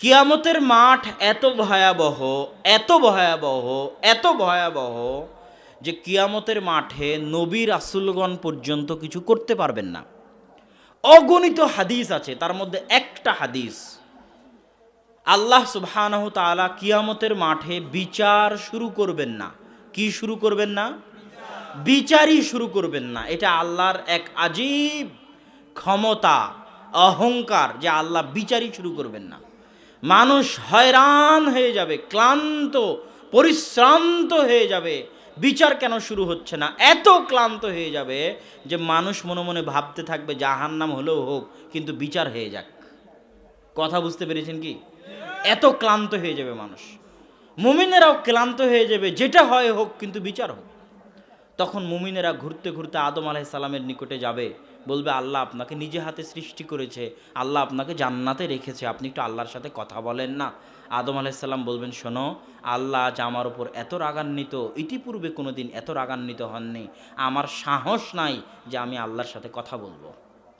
কিয়ামতের মাঠ এত ভয়াবহ, এত ভয়াবহ, এত ভয়াবহ যে কিয়ামতের মাঠে নবী রাসূলগণ পর্যন্ত কিছু করতে পারবেন না। অগণিত হাদিস আছে, তার মধ্যে একটা হাদিস, আল্লাহ সুবহানাহু তাআলা কিয়ামতের মাঠে বিচার শুরু করবেন না। কি শুরু করবেন না? বিচারই শুরু করবেন না। এটা আল্লাহর এক আজীব ক্ষমতা, অহংকার যে আল্লাহ বিচারই শুরু করবেন না। মানুষ হয়রান হয়ে যাবে, ক্লান্ত পরিশ্রান্ত হয়ে যাবে, বিচার কেন শুরু হচ্ছে না, এত ক্লান্ত হয়ে যাবে যে মানুষ মনে মনে ভাবতে থাকবে জাহান্নাম হলেও হোক, কিন্তু বিচার হয়ে যাক। কথা বুঝতে পেরেছেন কি? এত ক্লান্ত হয়ে যাবে মানুষ, মুমিনেরাও ক্লান্ত হয়ে যাবে, যেটা হয় হোক কিন্তু বিচার হোক। তখন মুমিনেরা ঘুরতে ঘুরতে আদম আলাইহিস সালামের নিকটে যাবে, বলবে আল্লাহ আপনাকে নিজে হাতে সৃষ্টি করেছে, আল্লাহ আপনাকে জান্নাতে রেখেছে, আপনি একটু আল্লাহর সাথে কথা বলেন না। আদম আলাইহিস সালাম বলবেন, শোনো, আল্লাহ আজ আমার উপর এত রাগান্বিত, ইতিপূর্বে কোনো দিন এত রাগান্বিত হননি, আমার সাহস নাই যে আমি আল্লাহর সাথে কথা বলবো।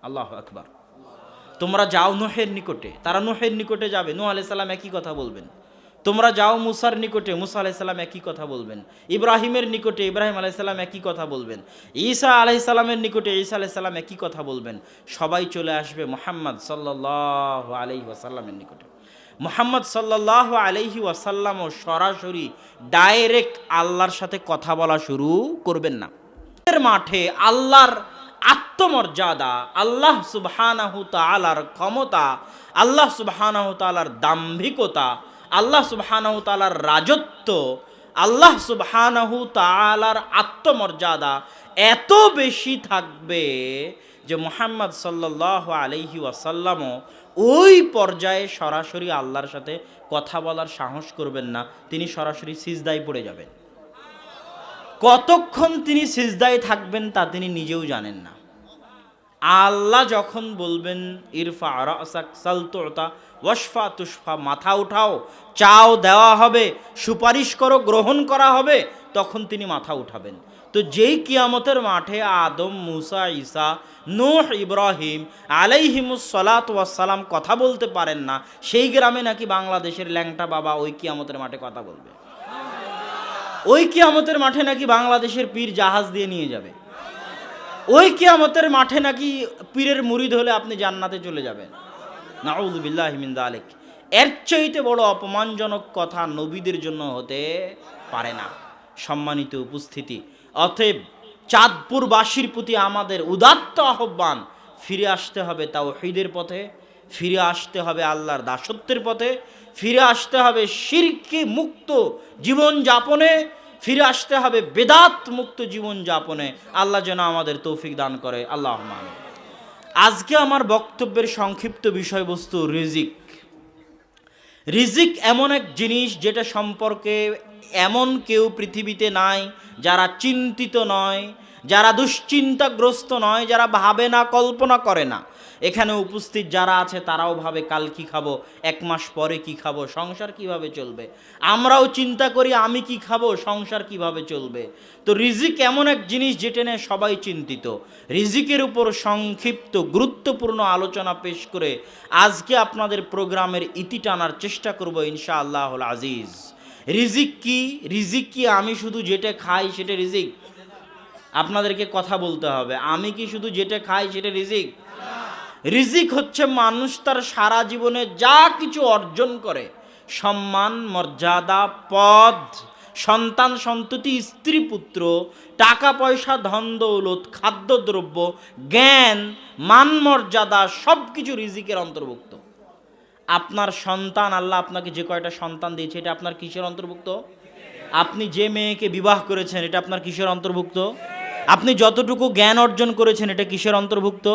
আল্লাহু আকবার। তোমরা যাও নূহের নিকটে, তারা নূহের নিকটে যাবে, নূহ আলাইহিস সালাম একই কথা বলবেন। তোমরা যাও মুসার নিকটে, মুসা আলাইহিস সালাম একই কথা বলবেন। ইব্রাহিমের নিকটে ইব্রাহিম আলাইহিস সালাম একই কথা বলবেন। ঈসা আলাইহিস সালামের নিকটে ঈসা আলাইহিস সালাম একই কথা বলবেন। সবাই চলে আসবে মুহাম্মদ সাল্লাল্লাহু আলাইহি ওয়াসাল্লামের নিকটে। মুহাম্মদ সাল্লাল্লাহু আলাইহি ওয়াসাল্লামও সরাসরি ডাইরেক্ট আল্লাহর সাথে কথা বলা শুরু করবেন না। এর মাঠে আল্লাহর আত্মমর্যাদা, আল্লাহ সুবহানাহু তাআলার ক্ষমতা, আল্লাহ সুবহানাহু তাআলার দাম্ভিকতা, আল্লাহ সুবহানাহু তাআলার রাজত্ব, আল্লাহ সুবহানাহু তাআলার আত্মমর্যাদা এত বেশি থাকবে যে মুহাম্মদ সাল্লাল্লাহু আলাইহি ওয়াসাল্লামও ওই পর্যায়ে সরাসরি আল্লাহর সাথে কথা বলার সাহস করবেন না, তিনি সরাসরি সিজদায় পড়ে যাবেন। কতক্ষণ তিনি সিজদায় থাকবেন তা তিনি নিজেও জানেন না। আল্লাহ যখন বলবেন ইরফা রাসাক সাল তুতা ওয়াশফা তুশফা, মাথা উঠাও, চাও দেওয়া হবে, সুপারিশ করো গ্রহণ করা হবে, তখন তিনি মাথা উঠাবেন। তো যেই কিয়ামতের মাঠে আদম, মুসা, ঈসা, নূহ, ইব্রাহিম আলাইহিমুস সালাতু ওয়াস সালাম কথা বলতে পারেন না, সেই গ্রামে নাকি বাংলাদেশের ল্যাংটা বাবা ওই কিয়ামতের মাঠে কথা বলবে। ওই কিয়ামতের মাঠে নাকি বাংলাদেশের পীর জাহাজ দিয়ে নিয়ে যাবে। ওই কিয়ামতের মাঠে নাকি পীরের মুরিদ হলে আপনি জান্নাতে চলে যাবেন। নাউযু বিল্লাহি মিন যালিক। এর চাইতে বড় অপমানজনক কথা নবীদের জন্য হতে পারে না। সম্মানিত উপস্থিতি, অতএব চাঁদপুরবাসীর প্রতি আমাদের উদাত্ত আহ্বান, ফিরে আসতে হবে তাওহীদের পথে, ফিরে আসতে হবে আল্লাহর দাসত্বের পথে, ফিরে আসতে হবে শিরকে মুক্ত জীবন যাপনে, ফিরে আসতে হবে বেদাত মুক্ত জীবন যাপনে। আল্লাহ যেন আমাদের তৌফিক দান করে, আল্লাহুম্মা আমিন। আজকে আমার বক্তব্যের সংক্ষিপ্ত বিষয়বস্তু রিজিক। রিজিক এমন এক জিনিস যেটা সম্পর্কে এমন কেউ পৃথিবীতে নাই যারা চিন্তিত নয়, যারা দুশ্চিন্তাগ্রস্ত নয়, যারা ভাবে না, কল্পনা করে না। এখানে উপস্থিত যারা আছে তারাও ভাবে কাল কি খাবো, এক মাস পরে কি খাবো, সংসার কিভাবে চলবে। আমরাও চিন্তা করি আমি কি খাবো, সংসার কিভাবে চলবে। তো রিজিক এমন এক জিনিস যেটা নিয়ে সবাই চিন্তিত। রিজিকের উপর সংক্ষিপ্ত গুরুত্বপূর্ণ আলোচনা পেশ করে আজকে আপনাদের প্রোগ্রামের ইতি টানার চেষ্টা করব ইনশাআল্লাহুল আজিজ। রিজিক কি? রিজিক কি আমি শুধু যেটা খাই সেটা রিজিক? আপনাদেরকে কথা বলতে হবে, আমি কি শুধু যেটা খাই সেটা রিজিক? রিজিক হচ্ছে মানুষ তার সারা জীবনে যা কিছু অর্জন করে, সম্মান, মর্যাদা, পদ, সন্তান সন্ততি, স্ত্রী পুত্র, টাকা পয়সা, ধন দৌলত, খাদ্যদ্রব্য, জ্ঞান, মান মর্যাদা, সব কিছু রিজিকের অন্তর্ভুক্ত। আপনার সন্তান, আল্লাহ আপনাকে যে কয়টা সন্তান দিয়েছে এটা আপনার কিসের অন্তর্ভুক্ত? আপনি যে মেয়েকে বিবাহ করেছেন এটা আপনার কিসের অন্তর্ভুক্ত? আপনি যতটুকু জ্ঞান অর্জন করেছেন এটা কিসের অন্তর্ভুক্ত?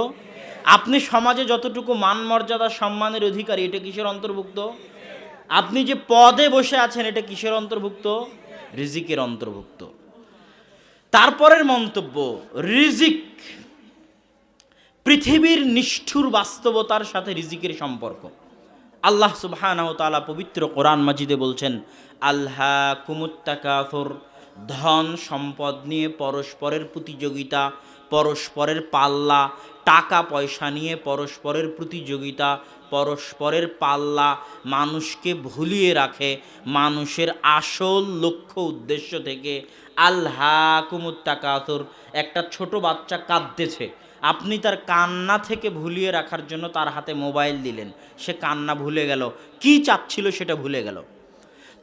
আপনি সমাজে যতটুকু মান মর্যাদা সম্মানের অধিকারী এটা কিসের অন্তর্ভুক্ত? আপনি যে পদে বসে আছেন এটা কিসের অন্তর্ভুক্ত? রিজিকের অন্তর্ভুক্ত। তারপরের মন্তব্য, রিজিক পৃথিবীর নিষ্ঠুর বাস্তবতার সাথে রিজিকের সম্পর্ক। আল্লাহ সুবহানাহু ওয়া তাআলা পবিত্র কোরআন মাজিদে বলছেন, আলহাকুমুত তাকাসুর, ধন সম্পদ নিয়ে পরস্পরের প্রতিযোগিতা, পরস্পরের পাল্লা, টাকা পয়সা নিয়ে পরস্পরের প্রতিযোগিতা, পরস্পরের পাল্লা মানুষকে ভুলিয়ে রাখে মানুষের আসল লক্ষ্য উদ্দেশ্য থেকে। আল্হাকুমুত তাকাসুর, একটা ছোট বাচ্চা কাঁদতেছে, আপনি তার কান্না থেকে ভুলিয়ে রাখার জন্য তার হাতে মোবাইল দিলেন, সে কান্না ভুলে গেল, কি চাচ্ছিল সেটা ভুলে গেল।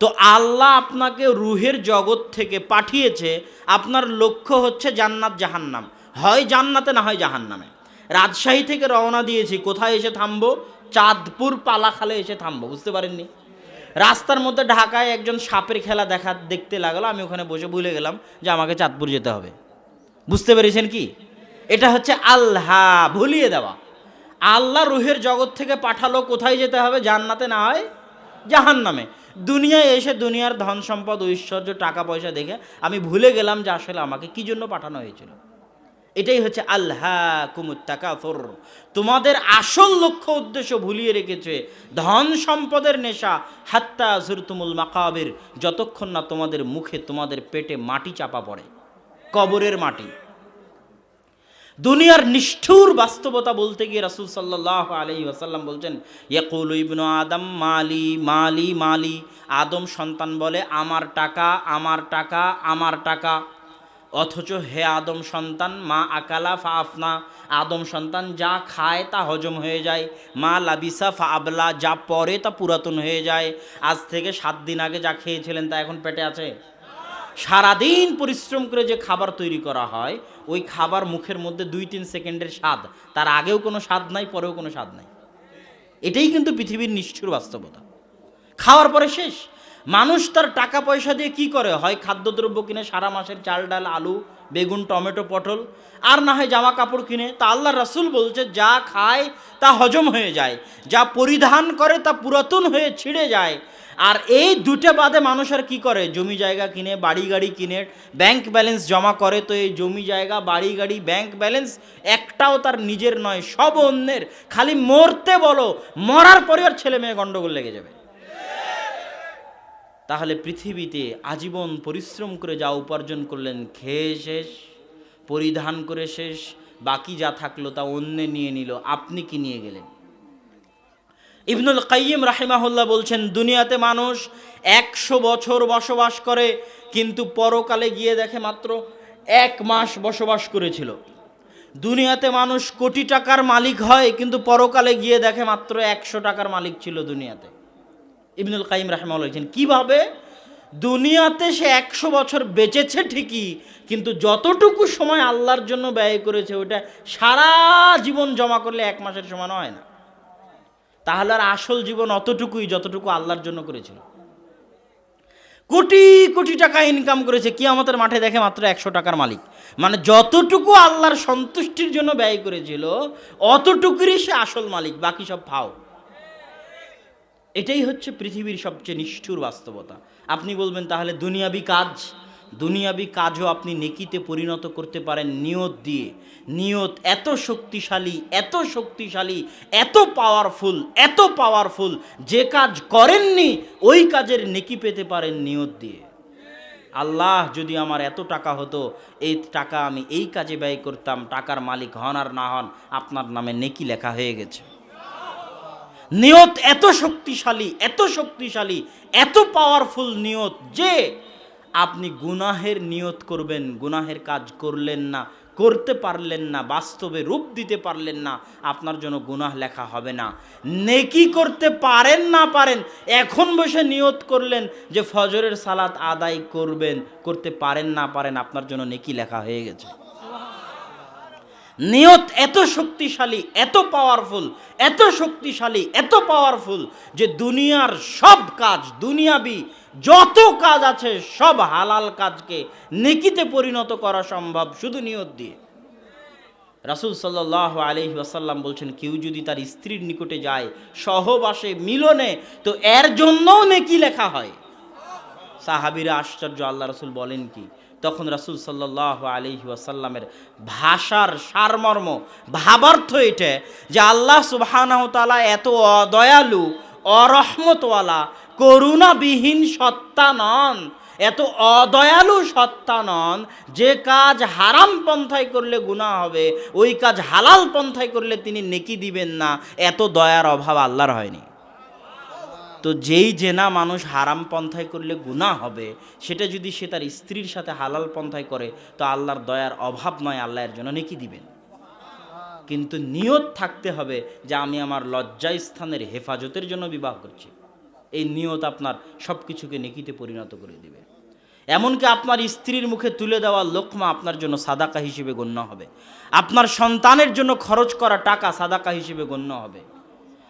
তো আল্লাহ আপনাকে রুহের জগৎ থেকে পাঠিয়েছে, আপনার লক্ষ্য হচ্ছে জান্নাত জাহান্নাম, হয় জান্নাতে না হয় জাহান্নামে। রাজশাহী থেকে রওনা দিয়েছি, কোথায় এসে থামবো? চাঁদপুর পালাখালে এসে থামবো, বুঝতে পারেননি? রাস্তার মধ্যে ঢাকায় একজন সাপের খেলা দেখতে লাগলো, আমি ওখানে বসে ভুলে গেলাম যে আমাকে চাঁদপুর যেতে হবে। বুঝতে পেরেছেন কি? এটা হচ্ছে আল্লাহ ভুলিয়ে দেওয়া। আল্লাহ রুহের জগৎ থেকে পাঠালো, কোথায় যেতে হবে? জান্নাতে না হয় জাহান্নামে। দুনিয়ায় এসে দুনিয়ার ধন সম্পদ ঐশ্বর্য টাকা পয়সা দেখে আমি ভুলে গেলাম যে আসলে আমাকে কি জন্য পাঠানো হয়েছিল। এটাই হচ্ছে আল্হাকুমুত তাকাসুর, তোমাদের আসল লক্ষ্য উদ্দেশ্য ভুলিয়ে রেখেছে ধন সম্পদের নেশা। হাত্তা যুরতুমুল মাকাবির, যতক্ষণ না তোমাদের মুখে তোমাদের পেটে মাটি চাপা পড়ে, কবরের মাটি। দুনিয়ার নিষ্ঠুর বাস্তবতা বলতে গিয়ে রাসূল সাল্লাল্লাহু আলাইহি ওয়াসাল্লাম বলছেন, ইয়াকুলু ইবনু আদম মালি মালি মালি, আদম সন্তান বলে আমার টাকা আমার টাকা আমার টাকা। অথচ হে আদম সন্তান, মা আকালা ফা আফনা, আদম সন্তান যা খায় তা হজম হয়ে যায়। মা লাবিসা ফা আবলা, যা পরে তা পুরাতন হয়ে যায়। আজ থেকে 7 দিন আগে যা খেয়েছিলেন তা এখন পেটে আছে। সারাদিন পরিশ্রম করে যে খাবার তৈরি করা হয়, ওই খাবার মুখের মধ্যে 2-3 সেকেন্ডের স্বাদ, তার আগেও কোনো স্বাদ নাই, পরেও কোনো স্বাদ নাই। এটাই কিন্তু পৃথিবীর নিষ্ঠুর বাস্তবতা। খাওয়ার পরে শেষ। মানুষ তার টাকা পয়সা দিয়ে কি করে? হয় খাদ্যদ্রব্য কিনে, সারা মাসের চাল ডাল আলু বেগুন টমেটো পটল, আর না হয় জামা কাপড় কিনে। তা আল্লাহ রাসূল বলছে যা খায় তা হজম হয়ে যায়, যা পরিধান করে তা পুরাতন হয়ে ছিঁড়ে যায়। আর এই দুটো বাদে মানুষ আর কি করে? জমি জায়গা কিনে, বাড়ি গাড়ি কিনে, ব্যাংক ব্যালেন্স জমা করে। তো এই জমি জায়গা বাড়ি গাড়ি ব্যাংক ব্যালেন্স একটাও তার নিজের নয়, সব অন্যের। খালি মরতে বলো, মরার পরে আর ছেলে মেয়ে গন্ডগোল লেগে যাবে। তাহলে পৃথিবীতে আজীবন পরিশ্রম করে যা উপার্জন করলেন, খেয়ে শেষ, পরিধান করে শেষ, বাকি যা থাকলো তা অন্যে নিয়ে নিল, আপনি কি নিয়ে গেলেন? ইবনুল কাইয়িম রাহিমাহুল্লাহ বলছেন, দুনিয়াতে মানুষ 100 বছর বসবাস করে, কিন্তু পরকালে গিয়ে দেখে মাত্র 1 মাস বসবাস করেছিল। দুনিয়াতে মানুষ কোটি টাকার মালিক হয়, কিন্তু পরকালে গিয়ে দেখে মাত্র 100 টাকার মালিক ছিল দুনিয়াতে। ইবনুল কাইয়িম রাহিমাহুল্লাহ বলছেন কিভাবে? দুনিয়াতে সে 100 বছর বেঁচেছে ঠিকই, কিন্তু যতটুকু সময় আল্লাহর জন্য ব্যয় করেছে ওটা সারা জীবন জমা করলে 1 মাসের সমান হয় না। তাহলে আর আসল জীবন অতটুকুই যতটুকু আল্লাহর জন্য করেছিল। কোটি কোটি টাকা ইনকাম করেছে, কিয়ামতের মাঠে দেখে মাত্র 100 টাকার মালিক। মানে যতটুকু আল্লাহর সন্তুষ্টির জন্য ব্যয় করেছিল অতটুকুরই সে আসল মালিক, বাকি সব ফাও। এটাই হচ্ছে পৃথিবীর সবচেয়ে নিষ্ঠুর বাস্তবতা। আপনি বলবেন তাহলে দুনিয়াবি কাজও আপনি নেকিতে পরিণত করতে পারেন নিয়ত দিয়ে। নিয়ত এত শক্তিশালী, এত শক্তিশালী, এত পাওয়ারফুল, যে কাজ করেননি ওই কাজের নেকি পেতে পারেন নিয়ত দিয়ে। আল্লাহ যদি আমার এত টাকা হতো, এই টাকা আমি এই কাজে ব্যয় করতাম, টাকার মালিক হন আর না হন আপনার নামে নেকি লেখা হয়ে গেছে। নিয়ত এত শক্তিশালী, এত পাওয়ারফুল নিয়ত যে আপনি গুনাহের নিয়ত করবেন, গুনাহের কাজ করতে পারলেন না, বাস্তবে রূপ দিতে পারলেন না, আপনার জন্য গুনাহ লেখা হবে না। নেকি করতে পারেন না পারেন, এখন বসে নিয়ত করলেন যে ফজরের সালাত আদায় করতে পারেন না পারেন, আপনার জন্য নেকি লেখা হয়ে গেছে। নিয়ত এত শক্তিশালী, এত পাওয়ারফুল যে দুনিয়ার সব কাজ, দুনিয়াবি যত কাজ আছে সব হালাল কাজকে নেকিতে পরিণত করা সম্ভব শুধু নিয়ত দিয়ে। রাসূল সাল্লাল্লাহু আলাইহি ওয়াসাল্লাম বলছেন, কেউ যদি তার স্ত্রীর নিকটে যায় সহবাসে মিলনে, তো এর জন্যও নেকি লেখা হয়। সাহাবীরা আশ্চর্য, আল্লাহ রাসূল বলেন কি? তখন রাসূল সাল্লাল্লাহু আলাইহি ওয়াসাল্লামের ভাষার সারমর্ম, ভাবার্থ এটা যে আল্লাহ সুবহানাহু ওয়া তাআলা এত দয়ালু, অরহমতওয়ালা, করুণাবিহীন সত্তা নন, এত অদয়ালু সত্তা নন যে কাজ হারাম পন্থায় করলে গুনাহ হবে ওই কাজ হালাল পন্থায় করলে তিনি নেকি দিবেন না, এত দয়ার অভাব আল্লাহর হয়নি। তো যেই জেনা মানুষ হারাম পন্থায় করলে গুনাহ হবে, সেটা যদি সে তার স্ত্রীর সাথে হালাল পন্থায় করে তো আল্লাহর দয়ার অভাব নয়, আল্লাহ এর জন্য নেকি দিবেন। কিন্তু নিয়ত থাকতে হবে যে আমি আমার লজ্জাস্থানের হেফাজতের জন্য বিবাহ করছি। এই নিয়ত আপনার সব কিছুকে নেকিতে পরিণত করে দিবে। এমনকি আপনার স্ত্রীর মুখে তুলে দেওয়া লোকমা আপনার জন্য সাদাকা হিসেবে গণ্য হবে। আপনার সন্তানের জন্য খরচ করা টাকা সাদাকা হিসেবে গণ্য হবে।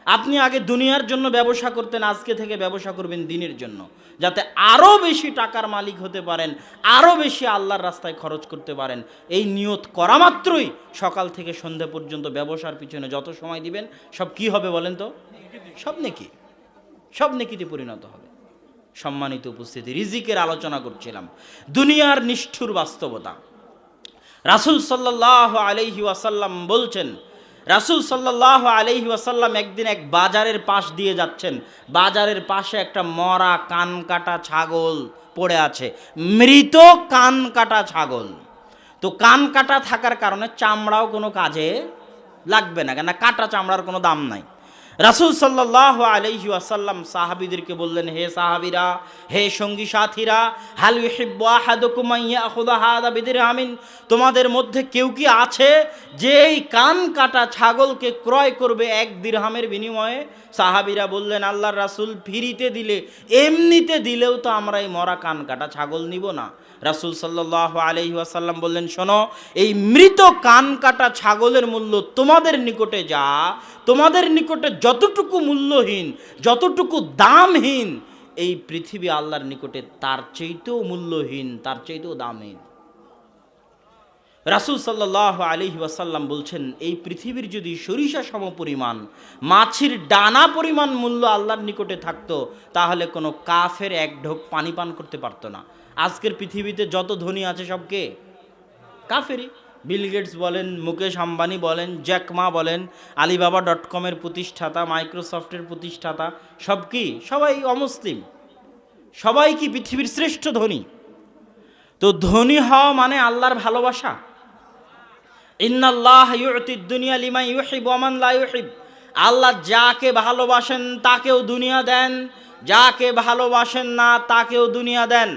আপনি আগে দুনিয়ার জন্য ব্যবসা করতেন, আজকে থেকে ব্যবসা করবেন দিনের জন্য, যাতে আরও বেশি টাকার মালিক হতে পারেন, আরও বেশি আল্লাহর রাস্তায় খরচ করতে পারেন। এই নিয়ত করা মাত্রই সকাল থেকে সন্ধ্যা পর্যন্ত ব্যবসার পিছনে যত সময় দিবেন সব কি হবে বলেন তো? সব নেকি, সব নেকিতে পরিণত হবে। সম্মানিত উপস্থিতি, রিজিকের আলোচনা করছিলাম, দুনিয়ার নিষ্ঠুর বাস্তবতা। রাসূল সাল্লাল্লাহু আলাইহি ওয়াসাল্লাম বলছেন, রাসূল সাল্লাল্লাহু আলাইহি ওয়াসাল্লাম একদিন এক বাজারের পাশ দিয়ে যাচ্ছেন। বাজারের পাশে একটা মরা কান কাটা ছাগল পড়ে আছে, মৃত কান কাটা ছাগল। তো কান কাটা থাকার কারণে চামড়াও কোনো কাজে লাগবে না, কেন কাটা চামড়ার কোনো দাম নাই। রাসূল সাল্লাল্লাহু আলাইহি ওয়াসাল্লাম সাহাবীদেরকে বললেন, হে সাহাবীরা, হে সঙ্গী সাথীরা, হাল ইউহিব্বু আহাদুকুম আন ইয়াখুযা হাযা বিদিরহামিন, তোমাদের মধ্যে কেউ কি আছে যে এই কান কাটা ছাগলকে ক্রয় করবে 1 দিরহামের বিনিময়ে? সাহাবীরা বললেন, আল্লাহর রাসূল, ফ্রিতে দিলে, এমনিতে দিলেও তো আমরা এই মরা কান কাটা ছাগল নিব না। রাসূল সাল্লাল্লাহু আলাইহি ওয়াসাল্লাম বললেন, শোনো, এই মৃত কান কাটা ছাগলের মূল্য তোমাদের নিকটে যা, তোমাদের নিকটে যতটুকু মূল্যহীন, যতটুকু দামহীন, এই পৃথিবী আল্লাহর নিকটে তার চাইতেও মূল্যহীন, তার চাইতেও দামহীন। রাসূল সাল্লাল্লাহু আলাইহি ওয়াসাল্লাম বলছেন, এই পৃথিবীর যদি সরিষা সম পরিমাণ, মাছির ডানা পরিমাণ মূল্য আল্লাহর নিকটে থাকতো, তাহলে কোনো কাফের এক ঢোক পানি পান করতে পারতো না। আজকের পৃথিবীতে যত ধনী আছে সব কে? কাফেরই। বিল গেটস বলেন, মুকেশ আম্বানি বলেন, জ্যাকমা বলেন, আলিবাবা.com-এর প্রতিষ্ঠাতা, মাইক্রোসফটের প্রতিষ্ঠাতা, সব কি? সবাই অমুসলিম। সবাই কি পৃথিবীর শ্রেষ্ঠ ধনী? তো ধনী হওয়া মানে আল্লাহর ভালোবাসা। ইন্নাল্লাহ ইউতিদ দুনিয়া লিমান ইউহিব ওয়া মান লা ইউহিব, আল্লাহ যাকে ভালোবাসেন তাকেও দুনিয়া দেন, যাকে ভালোবাসেন না তাকেও দুনিয়া দেন।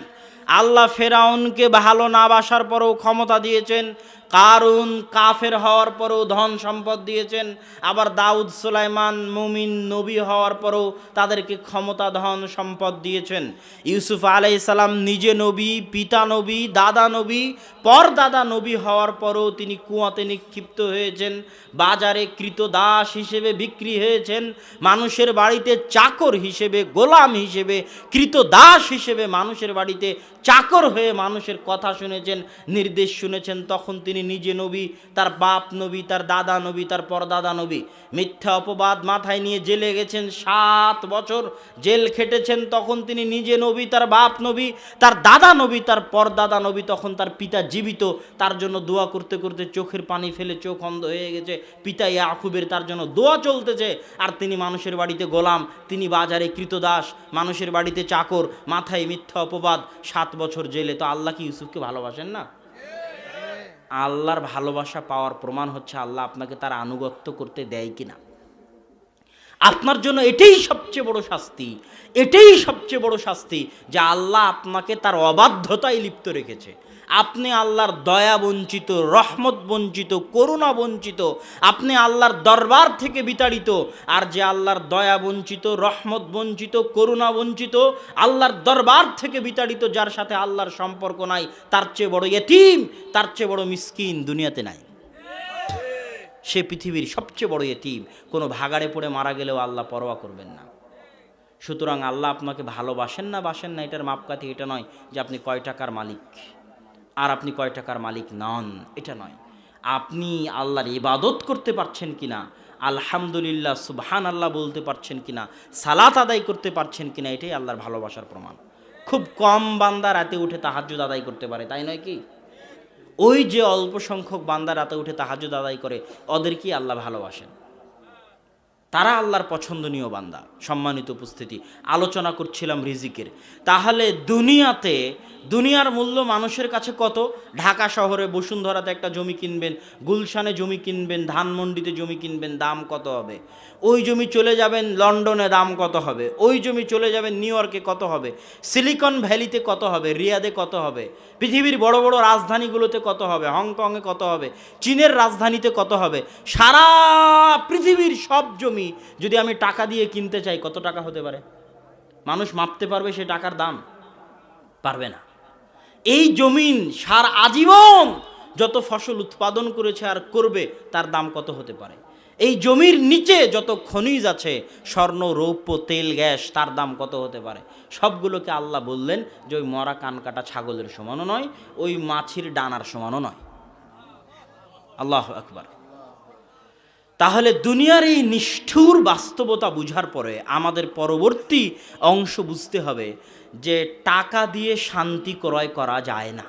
আল্লাহ ফেরাউনকে ভালো না বাসার পরেও ক্ষমতা দিয়েছেন, কারুন কাফের হওয়ার পরেও ধন সম্পদ দিয়েছেন, আবার দাউদ সুলাইমান মুমিন নবী হওয়ার পরেও তাদেরকে ক্ষমতা ধন সম্পদ দিয়েছেন। ইউসুফ আলাইহিস সালাম নিজে নবী, পিতা নবী, দাদা নবী, পরদাদা নবী হওয়ার পরেও তিনি কুয়াতে নিক্ষিপ্ত হয়েছেন, বাজারে কৃতদাস হিসেবে বিক্রি হয়েছেন, মানুষের বাড়িতে চাকর হিসেবে, গোলাম হিসেবে, কৃতদাস হিসেবে মানুষের বাড়িতে চাকর হয়ে মানুষের কথা শুনেছেন, নির্দেশ শুনেছেন। তখন তিনি নিজে নবী, তার বাপ নবী, তার দাদা নবী, তার পরদাদা নবী। মিথ্যা অপবাদ মাথায় নিয়ে জেলে গেছেন, 7 বছর জেল খেটেছেন। তখন তিনি নিজে নবী, তার বাপ নবী, তার দাদা নবী, তার পরদাদা নবী। তখন তার পিতা জীবিত, তার জন্য দোয়া করতে করতে চোখের পানি ফেলে চোখ অন্ধ হয়ে গেছে। পিতা ইয়াকুবের তার জন্য দোয়া চলতেছে, আর তিনি মানুষের বাড়িতে গোলাম, তিনি বাজারে কৃতদাস, মানুষের বাড়িতে চাকর, মাথায় মিথ্যা অপবাদ, 7 বছর জেলে। তো আল্লাহ কি ইউসুফকে ভালোবাসেন না? আল্লাহর ভালোবাসা পাওয়ার প্রমাণ হচ্ছে আল্লাহ আপনাকে তার আনুগত্য করতে দেয় কিনা। আপনার জন্য এটাই সবচেয়ে বড় শাস্তি, এটাই সবচেয়ে বড় শাস্তি যে আল্লাহ আপনাকে তার অবাধ্যতায় লিপ্ত রেখেছে। আপনি আল্লাহর দয়া বঞ্চিত, রহমত বঞ্চিত, করুণা বঞ্চিত, আপনি আল্লাহর দরবার থেকে বিতাড়িত। আর যে আল্লাহর দয়া বঞ্চিত, রহমত বঞ্চিত, করুণা বঞ্চিত, আল্লাহর দরবার থেকে বিতাড়িত, যার সাথে আল্লাহর সম্পর্ক নাই, তার চেয়ে বড় ইতিম, তার চেয়ে বড় মিসকিন দুনিয়াতে নাই। সে পৃথিবীর সবচেয়ে বড় ইতিম। কোনো ভাগাড়ে পড়ে মারা গেলেও আল্লাহ পরোয়া করবেন না। সুতরাং আল্লাহ আপনাকে ভালোবাসেন না বাসেন না এটার মাপকাঠি এটা নয় যে আপনি কয় টাকার মালিক আর আপনি কয় টাকার মালিক নন, এটা নয়। আপনি আল্লাহর ইবাদত করতে পারছেন কিনা, আলহামদুলিল্লাহ সুবহান আল্লাহ বলতে পারছেন কিনা, সালাত আদায় করতে পারছেন কিনা, এটাই আল্লাহর ভালোবাসার প্রমাণ। খুব কম বান্দা রাতে উঠে তাহাজ্জুদ আদায় করতে পারে, তাই নয় কি? ওই যে অল্প সংখ্যক বান্দা রাতে উঠে তাহাজ্জুদ আদায় করে, ওদেরকেই আল্লাহ ভালোবাসেন। তারা আল্লাহর পছন্দনীয় বান্দা। সম্মানিত উপস্থিতি, আলোচনা করছিলাম রিজিকের। তাহলে দুনিয়ার মূল্য মানুষের কাছে কত? ঢাকা শহরে বসুন্ধরাতে একটা জমি কিনবেন, গুলশানে জমি কিনবেন, ধানমন্ডিতে জমি কিনবেন, দাম কত হবে? ওই জমি চলে যাবেন লন্ডনে, দাম কত হবে? ওই জমি চলে যাবেন নিউ ইয়র্কে, কত হবে? সিলিকন ভ্যালিতে কত হবে? রিয়াদে কত হবে? পৃথিবীর বড় বড় রাজধানীগুলোতে কত হবে? হংকংয়ে কত হবে? চীনের রাজধানীতে কত হবে? সারা পৃথিবীর সব জমি যদি আমি টাকা দিয়ে কিনতে চাই, কত টাকা হতে পারে? মানুষ মাপতে পারবে সে টাকার দাম? পারবে না। এই জমিন সারা আজীবন যত ফসল উৎপাদন করেছে আর করবে, তার দাম কত হতে পারে? এই জমির নিচে যত খনিজ আছে, স্বর্ণ, রৌপ্য, তেল, গ্যাস, তার দাম কত হতে পারে? সবগুলোকে আল্লাহ বললেন যে ওই মরা কান কাটা ছাগলের সমানও নয়, ওই মাছির ডানার সমানও নয়। আল্লাহু আকবার। তাহলে দুনিয়ার এই নিষ্ঠুর বাস্তবতা বুঝার পরে আমাদের পরবর্তী অংশ বুঝতে হবে যে টাকা দিয়ে শান্তি ক্রয় করা যায় না।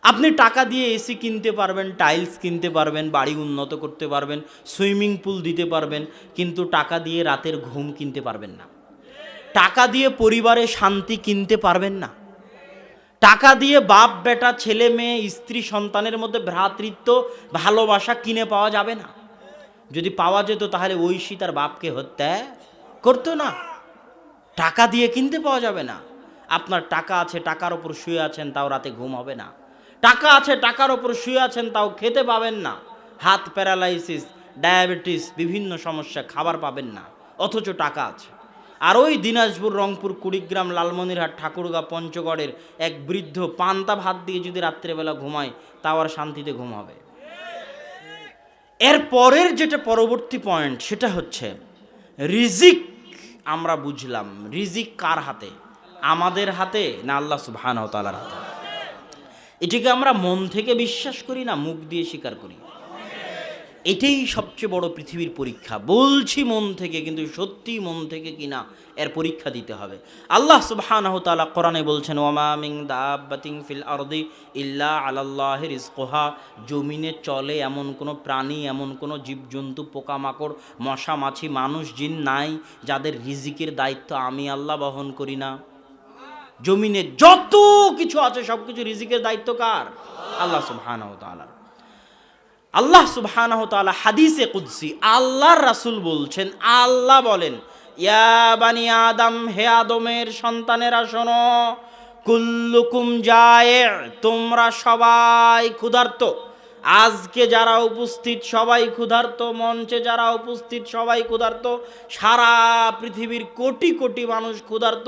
আপনি টাকা দিয়ে এসি কিনতে পারবেন, টাইলস কিনতে পারবেন, বাড়ি উন্নত করতে পারবেন, সুইমিং পুল দিতে পারবেন, কিন্তু টাকা দিয়ে রাতের ঘুম কিনতে পারবেন না। টাকা দিয়ে পরিবারে শান্তি কিনতে পারবেন না। টাকা দিয়ে বাপ বেটা, ছেলে মেয়ে, স্ত্রী সন্তানের মধ্যে ভ্রাতৃত্ব, ভালোবাসা কিনে পাওয়া যাবে না। যদি পাওয়া যেত তাহলে ঐশী তার বাপকে হত্যা করতো না। টাকা দিয়ে কিনতে পাওয়া যাবে না। আপনার টাকা আছে, টাকার ওপর শুয়ে আছেন, তাও রাতে ঘুম হবে না। টাকা আছে, টাকার ওপর শুয়ে আছেন, তাও খেতে পাবেন না। হাত প্যারালাইসিস, ডায়াবেটিস, বিভিন্ন সমস্যা, খাবার পাবেন না, অথচ টাকা আছে। আর ওই দিনাজপুর, রংপুর, কুড়িগ্রাম, লালমনিরহাট, ঠাকুরগাঁ, পঞ্চগড়ের এক বৃদ্ধ পান্তা ভাত দিয়ে যদি রাত্রেবেলা ঘুমায়, তাও আর শান্তিতে ঘুম হবে? এর পরের যেটা পরবর্তী পয়েন্ট, সেটা হচ্ছে রিজিক। আমরা বুঝলাম রিজিক কার হাতে? আমাদের হাতে না আল্লাহ সুবহানাহু ওয়া তাআলার হাতে? এটাকে আমরা মন থেকে বিশ্বাস করি না মুখ দিয়ে স্বীকার করি? এটাই সবচেয়ে বড় পৃথিবীর পরীক্ষা। বলছি মন থেকে, কিন্তু সত্যি মন থেকে কিনা এর পরীক্ষা দিতে হবে। আল্লাহ সুবহানাহু ওয়া তাআলা কোরআনে বলছেন, ওয়ামা মিন দাব্বাতিন ফিল আরদি ইল্লা আলাল্লাহি রিজকুহা। জমিনে চলে এমন কোনো প্রাণী, এমন কোনো জীবজন্তু, পোকামাকড়, মশা মাছি, মানুষ, জিন নাই যাদের রিজিকের দায়িত্ব আমি আল্লাহ বহন করি না। জমিনে যত কিছু আছে সব কিছু রিজিকের দায়িত্ব কার? আল্লাহ সুবহানাহু ওয়া তাআলা। আল্লাহ সুবহানাহু ওয়া তাআলা হাদিসে কুদসি, আল্লাহর রাসূল বলছেন, আল্লাহ বলেন, ইয়া বানি আদম, হে আদমের সন্তানেরা শোনো, কুল্লুকুম জায়ে', তোমরা সবাই ক্ষুধার্ত। আজকে যারা উপস্থিত সবাই ক্ষুধার্ত, মঞ্চে যারা উপস্থিত সবাই ক্ষুধার্ত, সারা পৃথিবীর কোটি কোটি মানুষ ক্ষুধার্ত।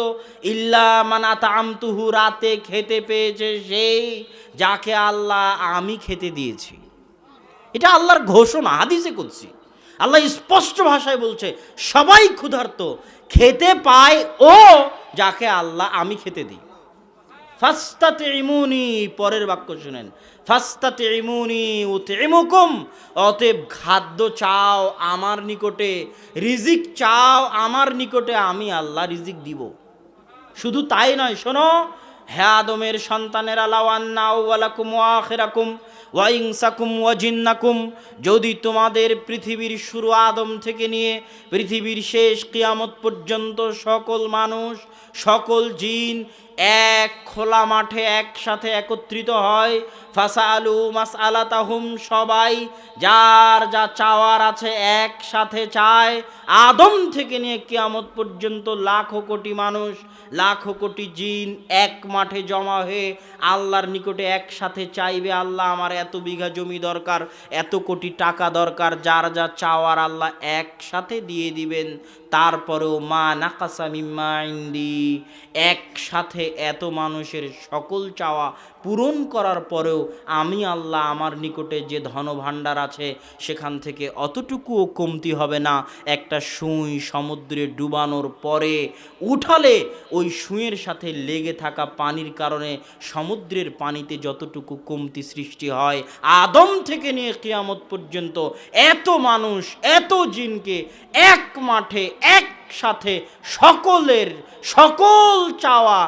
ইল্লা মান আতআমতুহু, রাতে খেতে পেয়েছে সেই যাকে আল্লাহ আমি খেতে দিয়েছি। এটা আল্লাহর ঘোষণা, হাদিসে কুদসি। আল্লাহ স্পষ্ট ভাষায় বলছে সবাই ক্ষুধার্ত, খেতে পায় ও যাকে আল্লাহ আমি খেতে দিই। ফাস্তাতিমুনি, পরের বাক্য শুনেন, ফাস্তাতিমুনি উতিমুকুম, অতএব খাদ্য চাও আমার নিকটে, রিজিক চাও আমার নিকটে, আমি আল্লাহ রিজিক দিব। শুধু তাই নয়, শোনো হে আদমের সন্তানেরা, লাউ আন্না আউওয়ালাকুম ওয়া আখিরাকুম ওয়া ইনসাকুম ওয়া জিন্নাকুম, যদি তোমাদের পৃথিবীর শুরু আদম থেকে নিয়ে পৃথিবীর শেষ কিয়ামত পর্যন্ত সকল মানুষ, সকল জিন এক খোলা মাঠে একসাথে একত্রিত হয়, ফাসালু মাসআলাতাহুম, সবাই যার যা চাওয়ার আছে একসাথে চায়, আদম থেকে নিয়ে কিয়ামত পর্যন্ত লাখো কোটি মানুষ, লাখো কোটি জিন এক মাঠে জমা হয়ে আল্লাহর নিকটে একসাথে চাইবে, আল্লাহ আমার এত বিঘা জমি দরকার, এত কোটি টাকা দরকার, যার যা চাওয়ার আল্লাহ একসাথে দিয়ে দিবেন। তারপরেও মা নাকাসা মিম্মা ইনদি, একসাথে এত মানুষের সকল চাওয়া পূরণ করার পরেও আমি আল্লাহ আমার নিকটে যে ধনভাণ্ডার আছে সেখান থেকে অতটুকুও কমতি হবে না। একটা সুঁই সমুদ্রে ডুবানোর পরে উঠালে ওই সুঁইয়ের সাথে লেগে থাকা পানির কারণে সমুদ্রের পানিতে যতটুকু কমতি সৃষ্টি হয়, আদম থেকে নিয়ে কিয়ামত পর্যন্ত এত মানুষ, এত জিনকে এক মাঠে একসাথে সকলের সকল চাওয়া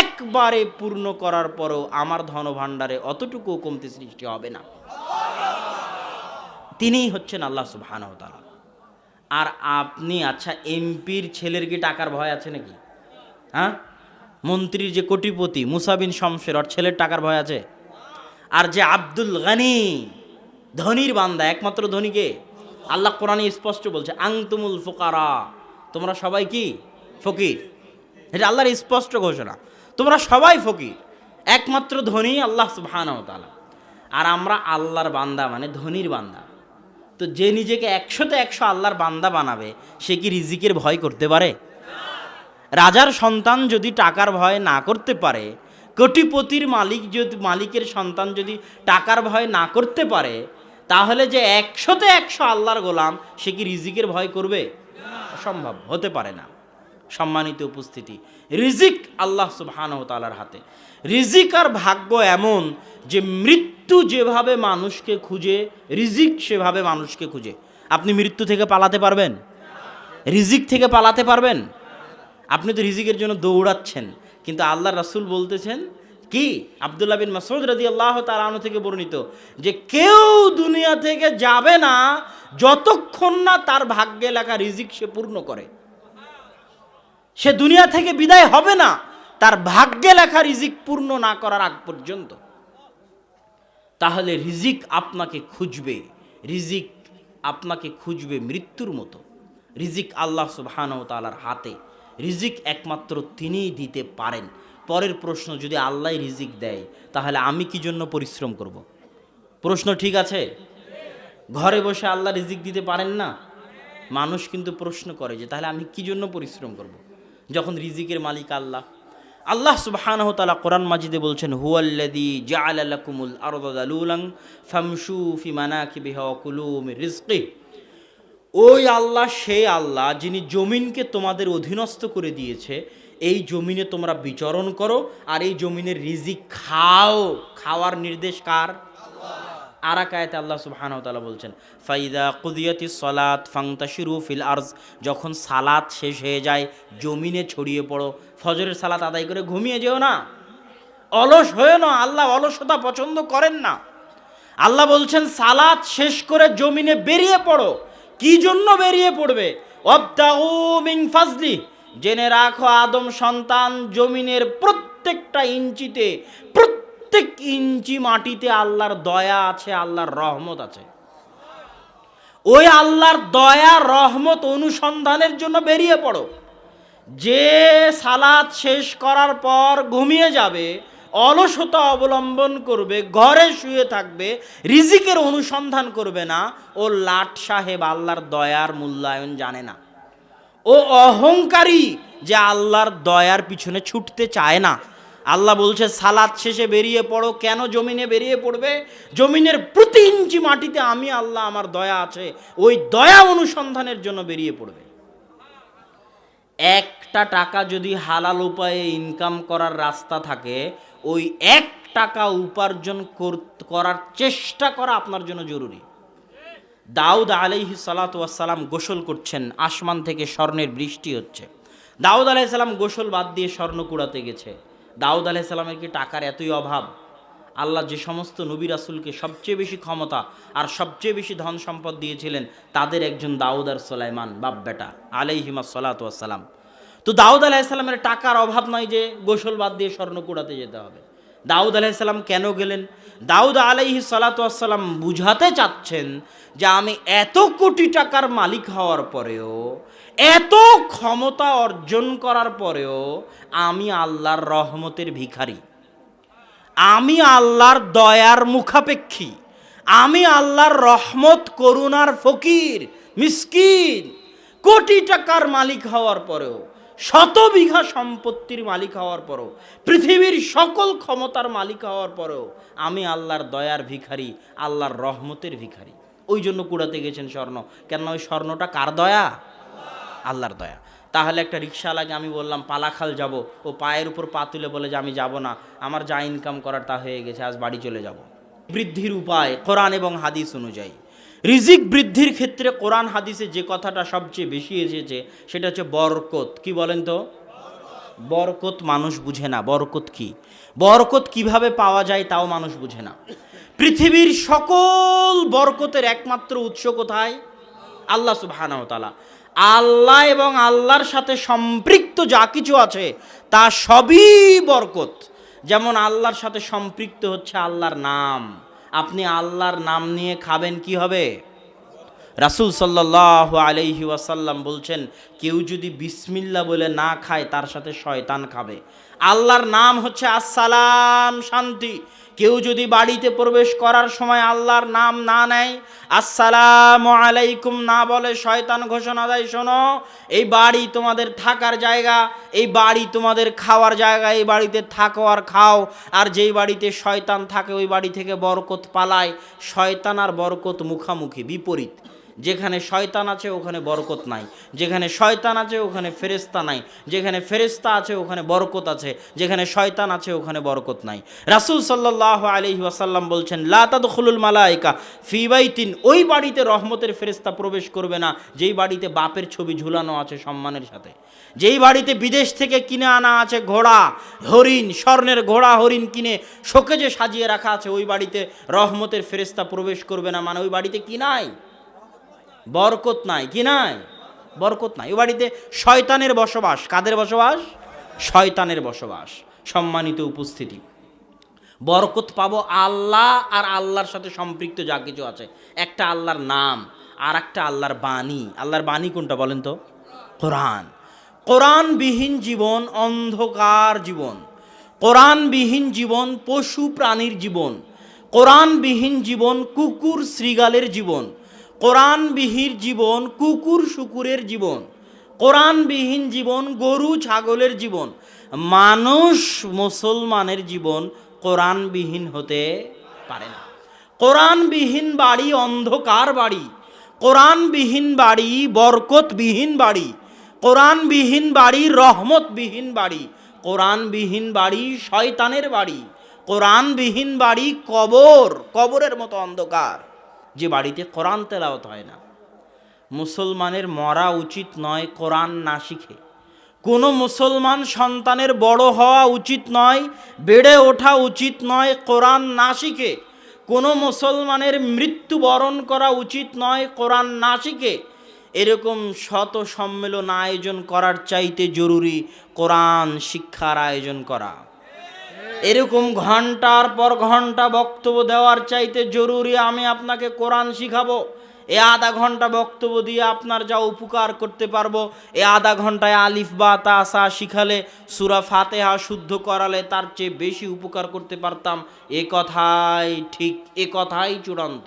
একবারে পূর্ণ করার পরেও আমার ধনভাণ্ডারে অতটুকু কমতি সৃষ্টি হবে না। তিনিই হচ্ছেন আল্লাহ সুবহানাহু ওয়া তাআলা। আর আপনি, আচ্ছা এমপির ছেলের কি টাকার ভয় আছে নাকি? হ্যাঁ, মন্ত্রীর যে কোটিপতি মুসা বিন শমশের, ওর ছেলের টাকার ভয় আছে? আর যে আব্দুল গনি, ধনির বান্দা, একমাত্র ধনীকে আল্লাহ কোরআনে স্পষ্ট বলছে আনতুমুল ফুকারা, তোমরা সবাই কি ফকির। এটা আল্লাহর স্পষ্ট ঘোষণা, তোমরা সবাই ফকির, একমাত্র ধনী আল্লাহ সুবহানাহু ওয়া তাআলা। আর আমরা আল্লাহর বান্দা, মানে ধনীর বান্দা। তো যে নিজেকে 100তে 100 আল্লাহর বান্দা বানাবে, সে কি রিজিকের ভয় করতে পারে? রাজার সন্তান যদি টাকার ভয় না করতে পারে, কোটিপতির মালিকের সন্তান যদি টাকার ভয় না করতে পারে, তাহলে যে 100তে 100 আল্লাহর গোলাম, সে কি রিজিকের ভয় করবে? অসম্ভব, হতে পারে না। সম্মানিত উপস্থিতি, রিজিক আল্লাহ সুবহানাহু ওয়া তাআলার হাতে। রিজিক আর ভাগ্য এমন যে মৃত্যু যেভাবে মানুষকে খুঁজে, রিজিক সেভাবে মানুষকে খুঁজে। আপনি মৃত্যু থেকে পালাতে পারবেন? রিজিক থেকে পালাতে পারবেন? আপনি তো রিজিকের জন্য দৌড়াচ্ছেন, কিন্তু আল্লাহর রাসূল বলতেছেন কি, আব্দুল্লাহ বিন মাসউদ রাদিয়াল্লাহু তাআলা আনহু থেকে বর্ণিত, যে কেউ দুনিয়া থেকে যাবে না যতক্ষণ না তার ভাগ্যে লেখা রিজিক সে পূর্ণ করে। সে দুনিয়া থেকে বিদায় হবে না তার ভাগ্যে লেখা রিজিক পূর্ণ না করার আগ পর্যন্ত। তাহলে রিজিক আপনাকে খুঁজবে, রিজিক আপনাকে খুঁজবে মৃত্যুর মতো। রিজিক আল্লাহ সুবহানাহু ওয়া তাআলার হাতে, রিজিক একমাত্র তিনিই দিতে পারেন। পরের প্রশ্ন, যদি আল্লাহ রিজিক দেয় তাহলে আমি কি জন্য পরিশ্রম করব? প্রশ্ন ঠিক আছে? ঘরে বসে আল্লাহ রিজিক দিতে পারেন না? মানুষ কিন্তু প্রশ্ন করে যে তাহলে আমি কি জন্য পরিশ্রম করব, যখন রিজিকের মালিক আল্লাহ। আল্লাহ সুবহানাহু ওয়া তাআলা কোরআন মাজিদে বলছেন, হুয়াল্লাযী জাআলা লাকুমুল আরদা যালুলান ফামশু ফি মানাকিবিহা ওয়া কুলু মির রিজকি। ওই আল্লাহ, সেই আল্লাহ যিনি জমিনকে তোমাদের অধীনস্থ করে দিয়েছে, এই জমিনে তোমরা বিচরণ করো আর এই জমিনের রিজিক খাও। খাওয়ার নির্দেশ কার? আর এক আয়াতে আল্লাহ সুবহানাহু ওয়া তাআলা বলছেন, ফাইদা কুদিয়াতিস সালাত ফান্তাশিরু ফিল আরজ। যখন সালাত শেষ হয়ে যায়, জমিনে ছড়িয়ে পড়ো। ফজরের সালাত আদায় করে ঘুমিয়ে যেও না, অলস হয়ে না। আল্লাহ অলসতা পছন্দ করেন না। আল্লাহ বলছেন সালাত শেষ করে জমিনে বেরিয়ে পড়ো। কি জন্য বেরিয়ে পড়বে? ওয়াবতাগু মিন ফাজলি। জেনে রাখো আদম সন্তান, জমিনের প্রত্যেকটা ইঞ্চিতে, প্রত্যেক ইঞ্চি মাটিতে আল্লাহর দয়া আছে, আল্লাহর রহমত আছে। ওই আল্লাহর দয়া রহমত অনুসন্ধানের জন্য বেরিয়ে পড়ো। যে সালাত শেষ করার পর ঘুমিয়ে যাবে, অলসতা অবলম্বন করবে, ঘরে শুয়ে থাকবে, রিজিকের অনুসন্ধান করবে না, ও লাট সাহেব আল্লাহর দয়ার মূল্যায়ন জানে না। ও অহংকারী, যে আল্লাহর দয়ার পিছনে ছুটতে চায় না। আল্লাহ বলছে সালাত শেষে বেরিয়ে পড়ো। কেন জমিনে বেরিয়ে পড়বে? জমিনের প্রতি ইঞ্চি মাটিতে আমি আল্লাহ, আমার দয়া আছে, ওই দয়া অনুসন্ধানের জন্য বেরিয়ে পড়বে। একটা টাকা যদি হালাল উপায়ে ইনকাম করার রাস্তা থাকে, ওই 1 টাকা উপার্জন করার চেষ্টা করা আপনার জন্য জরুরি। দাউদ আলাইহিস সালাতু ওয়াস সালাম গোসল করছেন, আসমান থেকে স্বর্ণের বৃষ্টি হচ্ছে। দাউদ আলাইহিস সালাম গোসল বাদ দিয়ে স্বর্ণ কুড়াতে গেছে। দাউদ আলাইহিস সালামের কি টাকার এতই অভাব? আল্লাহ যে সমস্ত নবী রাসূলকে সবচেয়ে বেশি ক্ষমতা আর সবচেয়ে বেশি ধন সম্পদ দিয়েছিলেন, তাদের একজন দাউদ আর সুলাইমান, বাপ বেটা আলাইহিমাস সালাতু ওয়াস সালাম। তো দাউদ আলাইহিস সালামের টাকার অভাব নয় যে গোসল বাদ দিয়ে স্বর্ণ কুড়াতে যেতে হবে। দাউদ আলাইহিস সালাম কেন গেলেন? দাউদ আলাইহিস সালাতু ওয়াস সালাম বুঝাতে চাচ্ছেন যে আমি এত কোটি টাকার মালিক হওয়ার পরেও, এত ক্ষমতা অর্জন করার পরেও আমি আল্লাহর রহমতের ভিখারি, আমি আল্লাহর দয়ার মুখাপেক্ষী, আমি আল্লাহর রহমত করুণার ফকির, মিসকিন। কোটি টাকার মালিক হওয়ার পরেও, 100 বিঘা সম্পত্তির মালিক হওয়ার পরেও, পৃথিবীর সকল ক্ষমতার মালিক হওয়ার পরেও আমি আল্লাহর দয়ার ভিখারি, আল্লাহর রহমতের ভিখারি। ওই জন্য কুড়াতে গেছেন স্বর্ণ। কেন? ওই স্বর্ণটা কার দয়া? আল্লাহর দয়া। তাহলে একটা রিক্সাওয়ালাকে আমি বললাম পালাখাল যাব, ও পায়ের উপর পা তুলে বলে যে আমি যাব না, আমার যা ইনকাম করার তা হয়ে গেছে, আজ বাড়ি চলে যাব। বৃদ্ধির উপায় কোরআন এবং হাদিস অনুযায়ী, রিজিক বৃদ্ধির ক্ষেত্রে কোরআন হাদিসে যে কথাটা সবচেয়ে বেশি এসেছে সেটা হচ্ছে বরকত। কি বলেন তো? বরকত মানুষ বুঝে না। বরকত কি? বরকত কিভাবে পাওয়া যায় তাও মানুষ বুঝে না। পৃথিবীর সকল বরকতের একমাত্র উৎস কোথায়? আল্লাহ সুবহানাহু ওয়া তাআলা। আল্লাহ এবং আল্লাহর সাথে সম্পৃক্ত যা কিছু আছে তা সবই বরকত। যেমন আল্লাহর সাথে সম্পৃক্ত হচ্ছে আল্লাহর নাম। আপনি আল্লাহর নাম নিয়ে খাবেন, কি হবে? রাসূল সাল্লাল্লাহু আলাইহি ওয়াসাল্লাম বলছেন, কেউ যদি বিসমিল্লাহ বলে না খায় তার সাথে শয়তান খাবে। আল্লাহর নাম হচ্ছে আসসালাম, শান্তি। কেউ যদি বাড়িতে প্রবেশ করার সময় আল্লাহর নাম না নেয়, আসসালামু আলাইকুম না বলে, শয়তান ঘোষণা দেয়, শোনো, এই বাড়ি তোমাদের থাকার জায়গা, এই বাড়ি তোমাদের খাওয়ার জায়গা, এই বাড়িতে থাকো আর খাও। আর যেই বাড়িতে শয়তান থাকে ওই বাড়ি থেকে বরকত পালায়। শয়তান আর বরকত মুখামুখি, বিপরীত। যেখানে শয়তান আছে ওখানে বরকত নাই, যেখানে শয়তান আছে ওখানে ফেরেশতা নাই, যেখানে ফেরেশতা আছে ওখানে বরকত আছে, যেখানে শয়তান আছে ওখানে বরকত নাই। রাসূল সাল্লাল্লাহু আলাইহি ওয়াসাল্লাম বলছেন, লা তাদখুলুল মালায়েকা ফি বাইতিন, ওই বাড়িতে রহমতের ফেরেশতা প্রবেশ করবে না যেই বাড়িতে বাপের ছবি ঝুলানো আছে সম্মানের সাথে, যেই বাড়িতে বিদেশ থেকে কিনে আনা আছে ঘোড়া হরিণ, স্বর্ণের ঘোড়া হরিণ কিনে শোকেজে সাজিয়ে রাখা আছে, ওই বাড়িতে রহমতের ফেরেশতা প্রবেশ করবে না। মানে ওই বাড়িতে কি নাই? বরকত নাই। কি নাই? বরকত নাই। ওই বাড়িতে শয়তানের বসবাস। কাদের বসবাস? শয়তানের বসবাস। সম্মানিত উপস্থিতি, বরকত পাবো আল্লাহ আর আল্লাহর সাথে সম্পৃক্ত যা কিছু আছে। একটা আল্লাহর নাম, আর একটা আল্লাহর বাণী। আল্লাহর বাণী কোনটা বলেন তো? কোরআন। কোরআনবিহীন জীবন অন্ধকার জীবন। কোরআনবিহীন জীবন পশু প্রাণীর জীবন। কোরআনবিহীন জীবন কুকুর শৃগালের জীবন। কোরআনবিহীন জীবন কুকুর শুকুরের জীবন। কোরআনবিহীন জীবন গরু ছাগলের জীবন। মানুষ মুসলমানের জীবন কোরআনবিহীন হতে পারে না। কোরআনবিহীন বাড়ি অন্ধকার বাড়ি। কোরআনবিহীন বাড়ি বরকতবিহীন বাড়ি। কোরআনবিহীন বাড়ি রহমতবিহীন বাড়ি। কোরআনবিহীন বাড়ি শয়তানের বাড়ি। কোরআনবিহীন বাড়ি কবর, কবরের মতো অন্ধকার, যে বাড়িতে কোরআন তেলাওয়াত হয় না। মুসলমানের মরা উচিত নয় কোরআন না শিখে। কোনো মুসলমান সন্তানের বড় হওয়া উচিত নয়, বেড়ে ওঠা উচিত নয় কোরআন না শিখে। কোনো মুসলমানের মৃত্যুবরণ করা উচিত নয় কোরআন না শিখে। এরকম শত সম্মেলন আয়োজন করার চাইতে জরুরি কোরআন শিক্ষার আয়োজন করা। এরকম ঘন্টার পর ঘন্টা বক্তব্য দেওয়ার চাইতে জরুরি আমি আপনাকে কোরআন শিখাবো। এ আধা ঘন্টা বক্তব্য দিয়ে আপনার যা উপকার করতে পারবো, এ আধা ঘন্টায় আলিফ বা তা সা শিখালে, সূরা ফাতিহা শুদ্ধ করালে তার চেয়ে বেশি উপকার করতে পারতাম। এ কথাই ঠিক, এ কথাই চূড়ান্ত।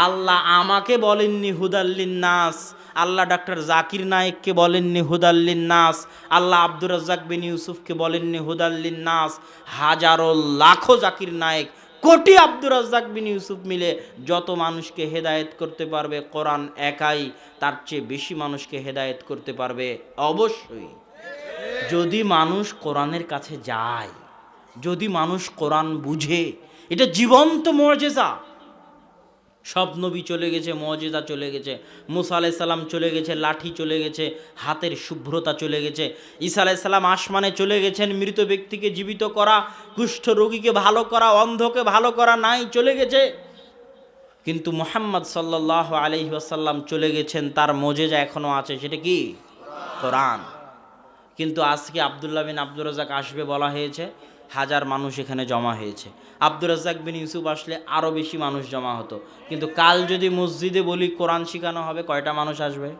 আল্লাহ আমাকে বলেননি হুদাল্লিন নাস, আল্লাহ ডাক্তার জাকির নায়েককে বলেননি হুদাল্লিন নাস, আল্লাহ আব্দুর রাজ্জাক বিন ইউসুফকে বলেননি হুদাল্লিন নাস। হাজারো লাখো জাকির নায়েক, কোটি আব্দুর রাজ্জাক বিন ইউসুফ মিলে যত মানুষকে হেদায়েত করতে পারবে, কোরআন একাই তার চেয়ে বেশি মানুষকে হেদায়েত করতে পারবে। অবশ্যই যদি মানুষ কোরআনের কাছে যায়, যদি মানুষ কোরআন বুঝে, এটা জীবন্ত মুজিজা। সব নবী চলে গেছে, মুজিজা চলে গেছে। মুসা আলাইহিস সালাম চলে গেছে, লাঠি চলে গেছে, হাতের শুভ্রতা চলে গেছে। ঈসা আলাইহিস সালাম আসমানে চলে গেছেন, মৃত ব্যক্তিকে জীবিত করা, কুষ্ঠ রোগীকে ভালো করা, অন্ধকে ভালো করা নাই, চলে গেছে। কিন্তু মুহাম্মদ সাল্লাল্লাহু আলাইহি ওয়াসাল্লাম চলে গেছেন, তার মুজিজা এখনো আছে, সেটা কি? কোরআন। কিন্তু আজকে আব্দুল্লাহ বিন আব্দুর রাজ্জাক আসবে বলা হয়েছে, হাজার মানুষ এখানে জমা হয়েছে। আব্দুর রাজ্জাক বিন ইউসুফ আসলে আরও বেশি মানুষ জমা হতো। কিন্তু কাল যদি মসজিদে বলি কোরআন শেখানো হবে, কয়টা মানুষ আসবে?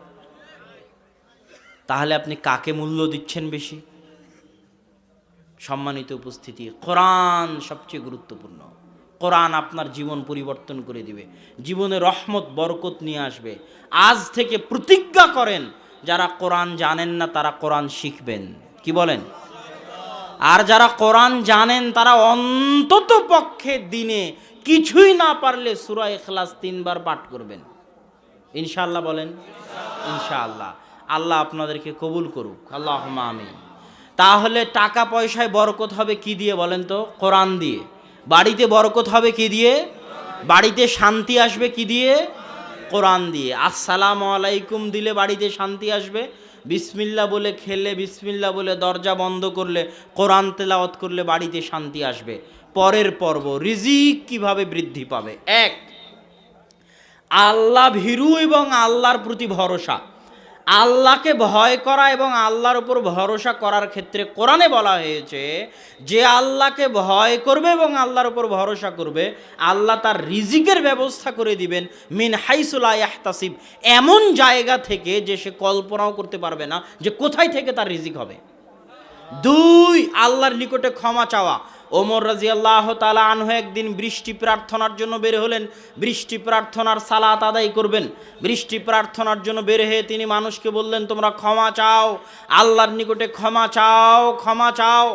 তাহলে আপনি কাকে মূল্য দিচ্ছেন বেশি? সম্মানিত উপস্থিতি, কোরআন সবচেয়ে গুরুত্বপূর্ণ। কোরআন আপনার জীবন পরিবর্তন করে দিবে, জীবনে রহমত বরকত নিয়ে আসবে। আজ থেকে প্রতিজ্ঞা করেন, যারা কোরআন জানেন না তারা কোরআন শিখবেন। কি বলেন? আর যারা কোরআন জানেন তারা অন্তত পক্ষে দিনে কিছুই না পারলে সূরা ইখলাস 3 বার পাঠ করবেন। ইনশাআল্লাহ বলেন ইনশাআল্লাহ। আল্লাহ আপনাদেরকে কবুল করুক, আল্লাহুম্মা আমিন। তাহলে টাকা পয়সায় বরকত হবে কি দিয়ে বলেন তো? কোরআন দিয়ে। বাড়িতে বরকত হবে কি দিয়ে? বাড়িতে শান্তি আসবে কি দিয়ে? কোরআন দিয়ে। আসসালামু আলাইকুম দিলে বাড়িতে শান্তি আসবে। বিসমিল্লাহ বলে খেলে, বিসমিল্লাহ বলে দরজা বন্ধ করলে, কোরআন তেলাওয়াত করলে বাড়িতে শান্তি আসবে। পরের পর্ব, রিজিক কিভাবে বৃদ্ধি পাবে। 1, আল্লাহ ভীরু এবং আল্লাহর প্রতি ভরসা, আল্লাহকে ভয় করা এবং আল্লাহর উপর ভরসা করার ক্ষেত্রে কোরআনে বলা হয়েছে যে আল্লাহকে ভয় করবে এবং আল্লাহর উপর ভরসা করবে, আল্লাহ তার রিজিকের ব্যবস্থা করে দিবেন মিন হাইসু লা ইয়াহতাসিব, এমন জায়গা থেকে যে সে কল্পনাও করতে পারবে না যে কোথায় থেকে তার রিজিক হবে। দুই, আল্লাহর নিকটে ক্ষমা চাওয়া। ওমর রাদিয়াল্লাহু তাআলা আনহু একদিন বৃষ্টি প্রার্থনার জন্য বের হলেন, বৃষ্টি প্রার্থনার সালাত আদায় করবেন। বৃষ্টি প্রার্থনার জন্য বের হয়ে তিনি মানুষকে বললেন, তোমরা ক্ষমা চাও, আল্লাহর নিকটে ক্ষমা চাও, ক্ষমা চাও।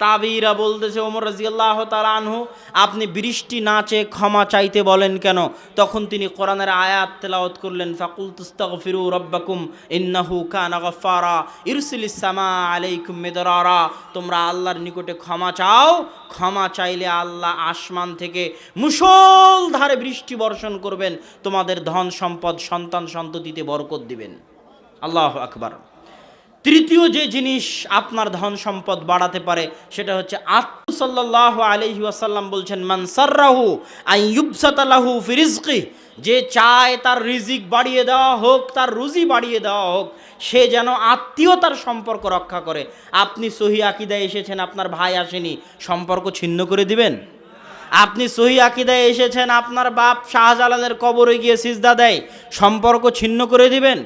তাবিরা বলতেছে, ওমর রাদিয়াল্লাহু তাআলা আনহু, আপনি বৃষ্টি না চেয়ে ক্ষমা চাইতে বলেন কেন? তখন তিনি কোরআনের আয়াত তেলাওয়াত করলেন, ফাকুলতুস্তাগফিরু রাব্বাকুম ইন্নাহু কানা গাফফারা ইরসিলিস সামা আলাইকুম মিদরারা। তোমরা আল্লাহর নিকটে ক্ষমা চাও, ক্ষমা চাইলে আল্লাহ আসমান থেকে মুষলধারে বৃষ্টি বর্ষণ করবেন, তোমাদের ধন সম্পদ সন্তান সন্ততিতে বরকত দিবেন। আল্লাহু আকবার। তৃতীয় যে জিনিস আপনার ধন সম্পদ বাড়াতে পারে সেটা হচ্ছে সাল্লাল্লাহু আলাইহি ওয়াসাল্লাম বলছেন, মান সাররাহু আন ইউবসাতা লাহু ফি রিজকি, যে চায় তার রিজিক বাড়িয়ে দেওয়া হোক, তার রুজি বাড়িয়ে দেওয়া হোক, সে যেন আত্মীয়তার সম্পর্ক রক্ষা করে। আপনি সহি আকীদায় এসেছেন, আপনার ভাই আসেনি, সম্পর্ক ছিন্ন করে দিবেন? আপনি সহি আকীদায় এসেছেন, আপনার বাপ শাহজালালের কবরে গিয়ে সিজদা দেয়, সম্পর্ক ছিন্ন করে দিবেন?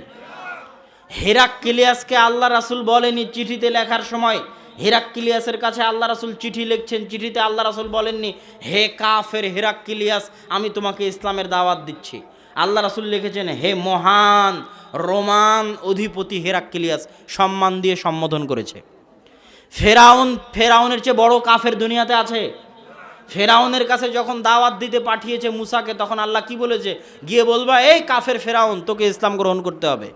হেরাক্লিয়াসকে আল্লাহ রাসূল বলেনি চিঠিতে লেখার সময়, হেরাক্লিয়াসের কাছে আল্লাহ রাসূল চিঠি লিখছেন, চিঠিতে আল্লাহ রাসূল বলেননি, হে কাফের হেরাক্লিয়াস, আমি তোমাকে ইসলামের দাওয়াত দিচ্ছি। আল্লাহ রাসূল লিখেছেন, হে মহান রোমান অধিপতি হেরাক্লিয়াস, সম্মান দিয়ে সম্বোধন করেছে। ফেরাউনের চেয়ে বড় কাফের দুনিয়াতে আছে? ফেরাউনের কাছে যখন দাওয়াত দিতে পাঠিয়েছে মুসাকে, তখন আল্লাহ কি বলেছে? গিয়ে বলবা, এই কাফের ফেরাউন, তোকে ইসলাম গ্রহণ করতে হবে।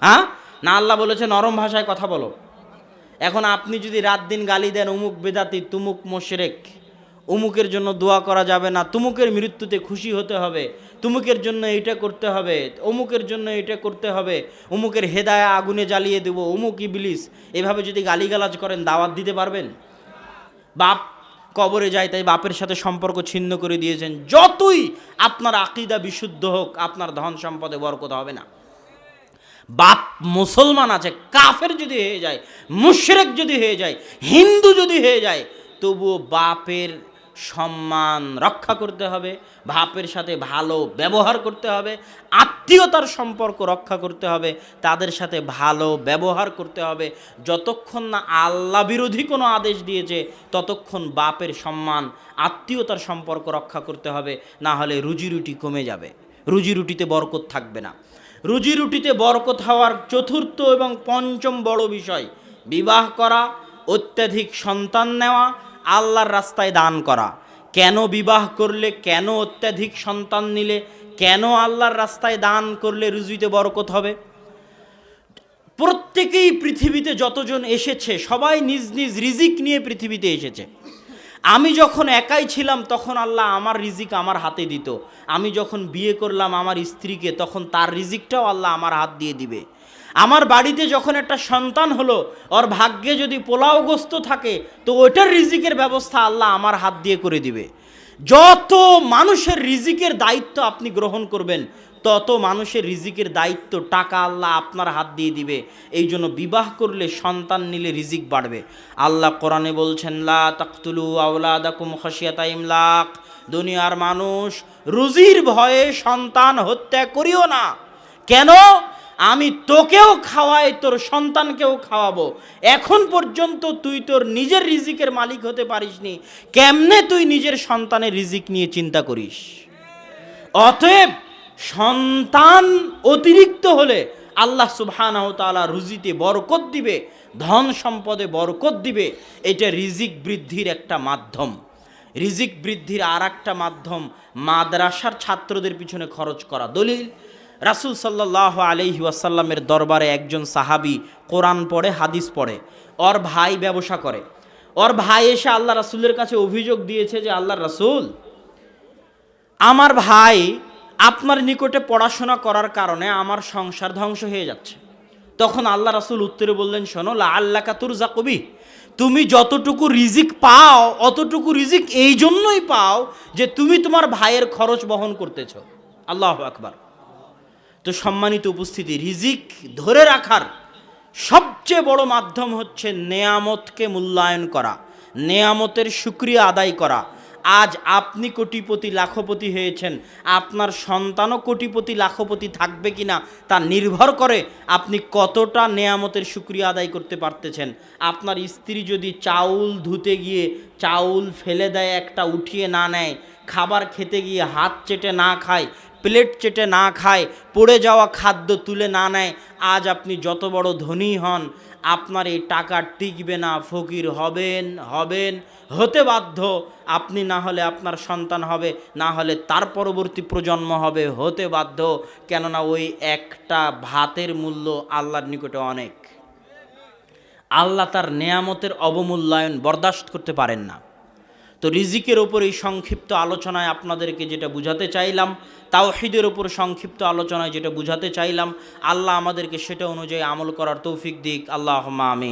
হ্যাঁ না, আল্লাহ বলেছে নরম ভাষায় কথা বলো। এখন আপনি যদি রাত দিন গালি দেন, উমুক বেদাতি, তুমুক মুশরিক, উমুকের জন্য দোয়া করা যাবে না, তুমুকের মৃত্যুতে খুশি হতে হবে, তুমুকের জন্য এটা করতে হবে, অমুকের জন্য এটা করতে হবে, উমুকের হেদায়া আগুনে জ্বালিয়ে দেব, উমুক ইবলিস, এভাবে যদি গালিগালাজ করেন, দাওয়াত দিতে পারবেন? বাপ কবরে যায় তাই বাপের সাথে সম্পর্ক ছিন্ন করে দিয়েছেন। যতই আপনার আকীদা বিশুদ্ধ হোক, আপনার ধন সম্পদে বরকত হবে না। বাপ মুসলমান আছে, কাফের যদি হয়ে যায়, মুশরিক যদি হয়ে যায়, হিন্দু যদি হয়ে যায়, তবুও বাপের সম্মান রক্ষা করতে হবে, বাপের সাথে ভালো ব্যবহার করতে হবে, আত্মীয়তার সম্পর্ক রক্ষা করতে হবে, তাদের সাথে ভালো ব্যবহার করতে হবে। যতক্ষণ না আল্লাহ বিরোধী কোনো আদেশ দিয়েছে, ততক্ষণ বাপের সম্মান, আত্মীয়তার সম্পর্ক রক্ষা করতে হবে, না হলে রুজি রুটি কমে যাবে, রুজি রুটিতে বরকত থাকবে না। রুজি রুটিতে বরকত হওয়ার চতুর্থ এবং পঞ্চম বড় বিষয়, বিবাহ করা, অত্যাধিক সন্তান নেওয়া, আল্লাহর রাস্তায় দান করা। কেন বিবাহ করলে, কেন অত্যাধিক সন্তান নিলে, কেন আল্লাহর রাস্তায় দান করলে রুজিতে বরকত হবে? প্রত্যেকেই পৃথিবীতে যতজন এসেছে সবাই নিজ নিজ রিজিক নিয়ে পৃথিবীতে এসেছে। আমি যখন একাই ছিলাম তখন আল্লাহ আমার রিজিক আমার হাতে দিত। আমি যখন বিয়ে করলাম আমার স্ত্রীকে, তখন তার রিজিকটাও আল্লাহ আমার হাত দিয়ে দিবে। আমার বাড়িতে যখন একটা সন্তান হলো, ওর ভাগ্যে যদি পোলাও গোস্ত থাকে, তো ওইটার রিজিকের ব্যবস্থা আল্লাহ আমার হাত দিয়ে করে দিবে। যত মানুষের রিজিকের দায়িত্ব আপনি গ্রহণ করবেন, তত মানুষের রিজিকের দায়িত্ব টাকা আল্লাহ আপনার হাত দিয়ে দিবে। এই জন্য বিবাহ করলে, সন্তান নিলে রিজিক বাড়বে। আল্লাহ কোরআনে বলছেন, লা তাকতুলু আওলাদাকুম খাশিয়াতা ইমলাক, দুনিয়ার মানুষ রুজির ভয়ে সন্তান হত্যা করিও না। কেন? আমি তোকেও খাওয়াই, তোর সন্তানকেও খাওয়াবো। এখন পর্যন্ত তুই তোর নিজের রিজিকের মালিক হতে পারিসনি, কেমনে তুই নিজের সন্তানের রিজিক নিয়ে চিন্তা করিস? অতএব সন্তান অতিরিক্ত হলে আল্লাহ সুবহানাহু ওয়া তাআলা রুজিতে বরকত দিবে, ধন সম্পদে বরকত দিবে। এটা রিজিক বৃদ্ধির একটা মাধ্যম। রিজিক বৃদ্ধির আর একটা মাধ্যম মাদ্রাসার ছাত্রদের পিছনে খরচ করা। দলিল, রাসূল সাল্লাল্লাহু আলাইহি ওয়াসাল্লামের দরবারে একজন সাহাবী কোরআন পড়ে, হাদিস পড়ে, ওর ভাই ব্যবসা করে। ওর ভাই এসে আল্লাহ রাসূলের কাছে অভিযোগ দিয়েছে যে, আল্লাহর রাসূল, আমার ভাই আপনার নিকটে পড়াশোনা করার কারণে আমার সংসার ধ্বংস হয়ে যাচ্ছে। তখন আল্লাহ রাসূল উত্তরে বললেন, শোনো, লাআল্লাকা তুরযাকু বিহি, তুমি যতটুকু রিজিক পাও অতটুকু রিজিক এই জন্যই পাও যে তুমি তোমার ভাইয়ের খরচ বহন করতেছো। আল্লাহু আকবার। তো সম্মানিত উপস্থিতি, রিজিক ধরে রাখার সবচেয়ে বড় মাধ্যম হচ্ছে নেয়ামতকে মূল্যায়ন করা, নেয়ামতের শুকরিয়া আদায় করা। আজ আপনি কোটিপতি লাখপতি হয়েছেন, আপনার সন্তানও কোটিপতি লাখপতি থাকবে কিনা তা নির্ভর করে আপনি কতটা নেয়ামতের শুকরিয়া আদায় করতে পারতেছেন। আপনার স্ত্রী যদি চাউল ধুতে গিয়ে চাউল ফেলে দেয়, একটা উঠিয়ে না নেয়, খাবার খেতে গিয়ে হাত চেটে না খায়, প্লেট চেটে না খায়, পড়ে যাওয়া খাদ্য তুলে না নেয়, আজ আপনি যত বড় ধনী হন, আপনার এই টাকা টিকবে না, ফকির হবেন হতে বাধ্য। আপনি না হলে আপনার সন্তান হবে, না হলে তার পরবর্তী প্রজন্ম হবে, হতে বাধ্য। কেননা ওই একটা ভাতের মূল্য আল্লাহর নিকটে অনেক। আল্লাহ তার নেয়ামতের অবমূল্যায়ন বরদাস্ত করতে পারেন না। তো রিজিকের ওপর এই সংক্ষিপ্ত আলোচনায় আপনাদেরকে যেটা বুঝাতে চাইলাম, তাওহীদের ওপর সংক্ষিপ্ত আলোচনায় যেটা বুঝাতে চাইলাম, আল্লাহ আমাদেরকে সেটা অনুযায়ী আমল করার তৌফিক দিক। আল্লাহুম্মা আমিন।